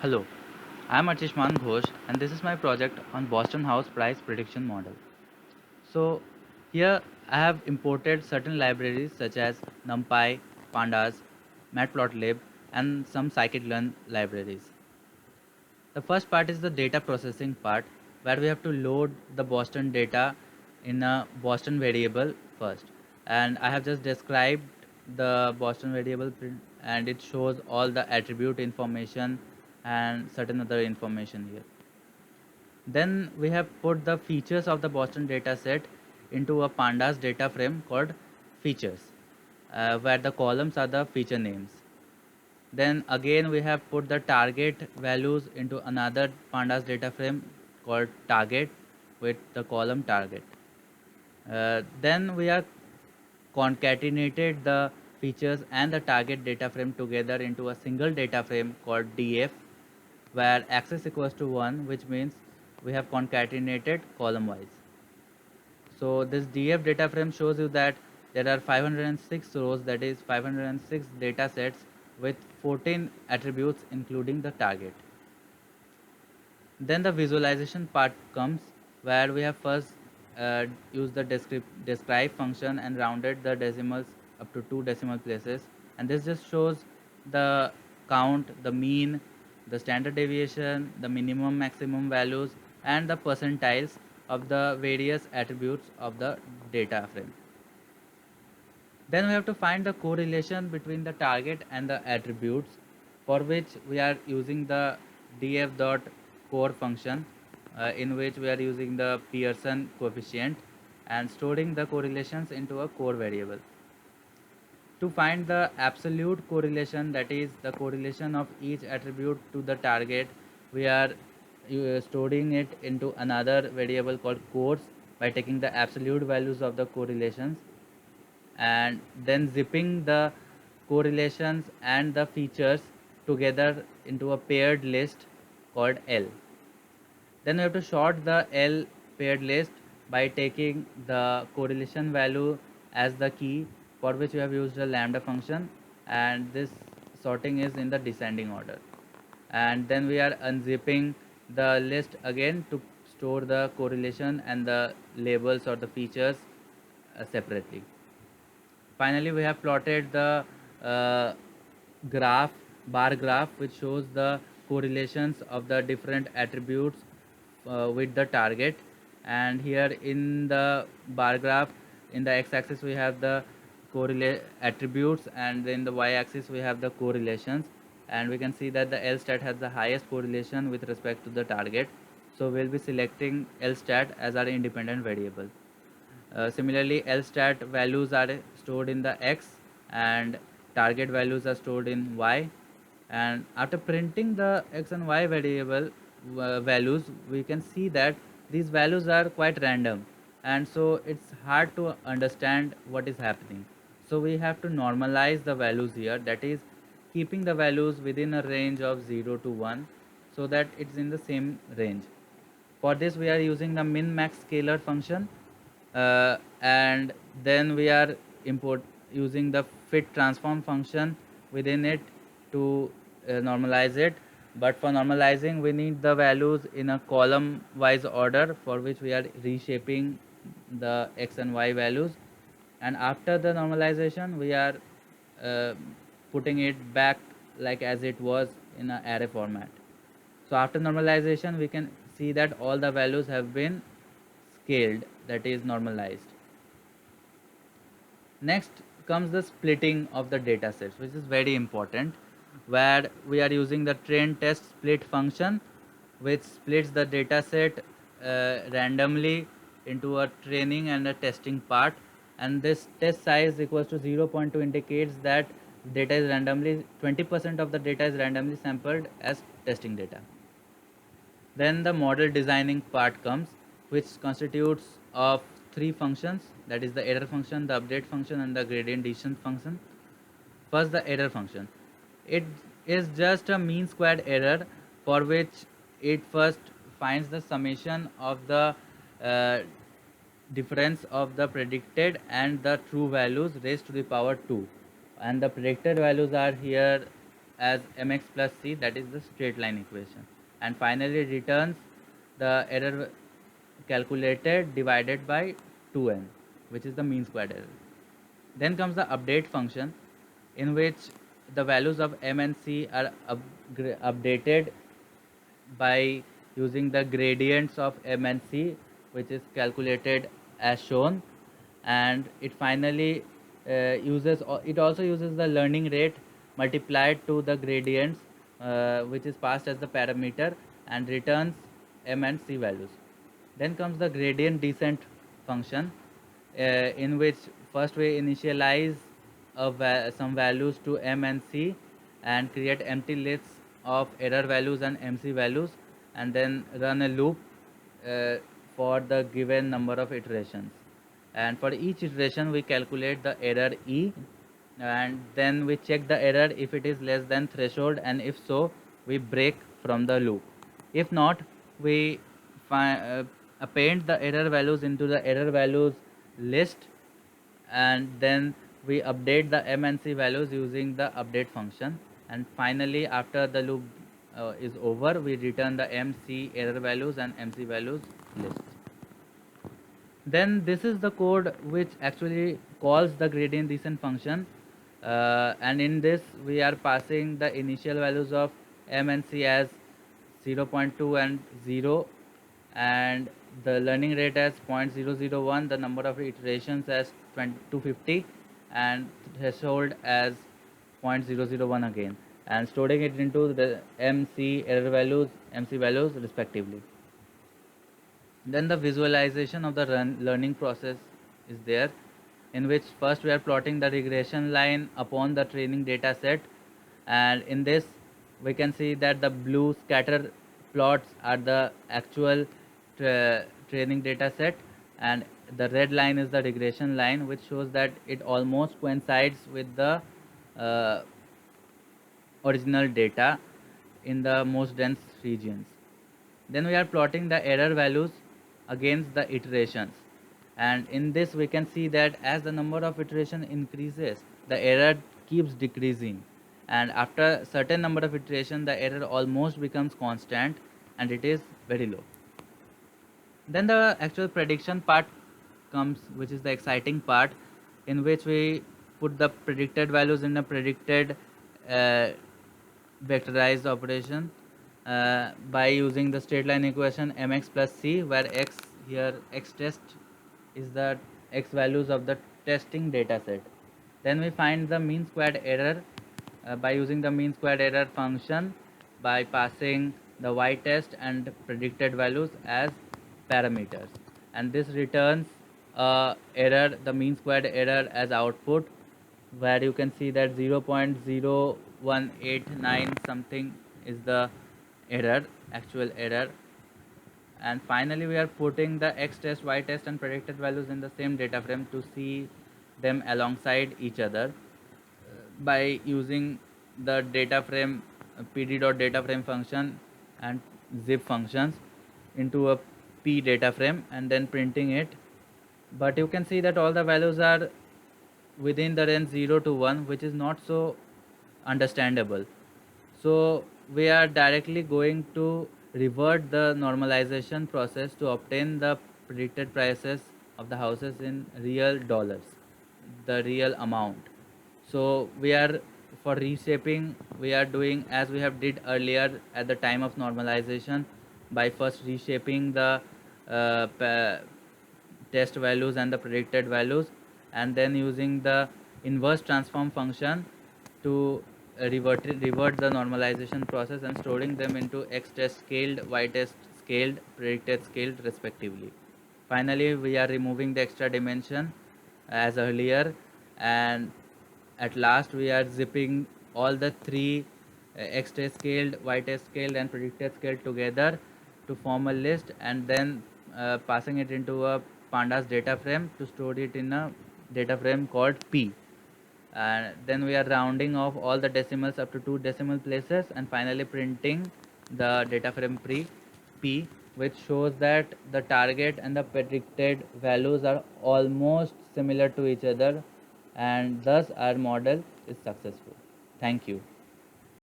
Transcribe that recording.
Hello, I am Archishman Ghosh and this is my project on Boston House price prediction model. So here I have imported certain libraries such as NumPy, Pandas, Matplotlib and some scikit-learn libraries. The first part is the data processing part where we have to load the Boston data in a Boston variable first. And I have just described the Boston variable and it shows all the attribute information and certain other information here. Then we have put the features of the Boston data set into a pandas data frame called features, where the columns are the feature names. Then again we have put the target values into another pandas data frame called target with the column target. Then we are concatenated the features and the target data frame together into a single data frame called df where axis equals to 1, which means we have concatenated column wise. So this df data frame shows you that there are 506 rows, that is 506 data sets with 14 attributes including the target. Then the visualization part comes where we have first used the describe function and rounded the decimals up to 2 decimal places, and this just shows the count, the mean, the standard deviation, the minimum maximum values and the percentiles of the various attributes of the data frame. Then we have to find the correlation between the target and the attributes, for which we are using the df.core function, in which we are using the Pearson coefficient and storing the correlations into a core variable. To find the absolute correlation, that is the correlation of each attribute to the target, we are storing it into another variable called cores by taking the absolute values of the correlations and then zipping the correlations and the features together into a paired list called L. Then we have to sort the L paired list by taking the correlation value as the key, for which we have used a lambda function, and this sorting is in the descending order. And then we are unzipping the list again to store the correlation and the labels or the features separately. Finally, we have plotted the uh, graph, bar graph, which shows the correlations of the different attributes with the target. And here in the bar graph, in the x-axis we have the correlate attributes, and in the y-axis we have the correlations. And we can see that the LSTAT has the highest correlation with respect to the target. So we'll be selecting LSTAT as our independent variable. Similarly, LSTAT values are stored in the X and target values are stored in Y. And after printing the X and Y variable values, we can see that these values are quite random, and so it's hard to understand what is happening. So we have to normalize the values here, that is keeping the values within a range of 0 to 1 so that it's in the same range. For this we are using the min max scalar function, and then we are import using the fit transform function within it to normalize it. But for normalizing we need the values in a column wise order, for which we are reshaping the x and y values, and after the normalization we are uh, putting it back like as it was in an array format. So after normalization, we can see that all the values have been scaled, that is normalized. Next comes the splitting of the data sets, which is very important, where we are using the train test split function, which splits the data set randomly into a training and a testing part. And this test size equals to 0.2 indicates that data is randomly 20% of the data is randomly sampled as testing data. Then the model designing part comes, which constitutes of three functions, that is the error function, the update function and the gradient descent function. First, the error function. It is just a mean squared error, for which it first finds the summation of the uh, difference of the predicted and the true values raised to the power 2, and the predicted values are here as mx plus c, that is the straight line equation, and finally returns the error calculated divided by 2n, which is the mean squared error. Then comes the update function, in which the values of m and c are updated by using the gradients of m and c, which is calculated as shown, and it finally it also uses the learning rate multiplied to the gradients, which is passed as the parameter, and returns m and c values. Then comes the gradient descent function, in which first we initialize some values to m and c and create empty lists of error values and mc values, and then run a loop uh, for the given number of iterations. And for each iteration we calculate the error e, and then we check the error if it is less than threshold, and if so we break from the loop. If not, we append the error values into the error values list, and then we update the m and c values using the update function, and finally after the loop is over, we return the mc error values and mc values list. Then this is the code which actually calls the gradient descent function, and in this we are passing the initial values of m and c as 0.2 and 0, and the learning rate as 0.001, the number of iterations as 250, and threshold as 0.001 again, and storing it into the mc error values, mc values respectively. Then the visualization of the learning process is there, in which first we are plotting the regression line upon the training data set, and in this we can see that the blue scatter plots are the actual training data set, and the red line is the regression line, which shows that it almost coincides with the uh, original data in the most dense regions. Then we are plotting the error values against the iterations, and in this we can see that as the number of iteration increases, the error keeps decreasing, and after certain number of iteration the error almost becomes constant and it is very low. Then the actual prediction part comes, which is the exciting part, in which we put the predicted values in a predicted uh, vectorized operation by using the straight line equation mx plus c, where x here x test is the x values of the testing data set. Then we find the mean squared error by using the mean squared error function by passing the y test and predicted values as parameters, and this returns error, the mean squared error, as output, where you can see that 0.0189 something is the error, actual error. And finally we are putting the x test, y test and predicted values in the same data frame to see them alongside each other by using the data frame pd.data frame function and zip functions into a p data frame and then printing it. But you can see that all the values are within the range 0 to 1, which is not so understandable. So we are directly going to revert the normalization process to obtain the predicted prices of the houses in real dollars, the real amount. So we are, for reshaping, we are doing as we have did earlier at the time of normalization, by first reshaping the test values and the predicted values, and then using the inverse transform function to revert the normalization process and storing them into x test scaled, y test scaled, predicted scaled respectively. Finally we are removing the extra dimension as earlier, and at last we are zipping all the three x test scaled, y test scaled and predicted scaled together to form a list, and then passing it into a pandas data frame to store it in a data frame called p. And then we are rounding off all the decimals up to 2 decimal places, and finally printing the data frame p, which shows that the target and the predicted values are almost similar to each other, and thus our model is successful. Thank you.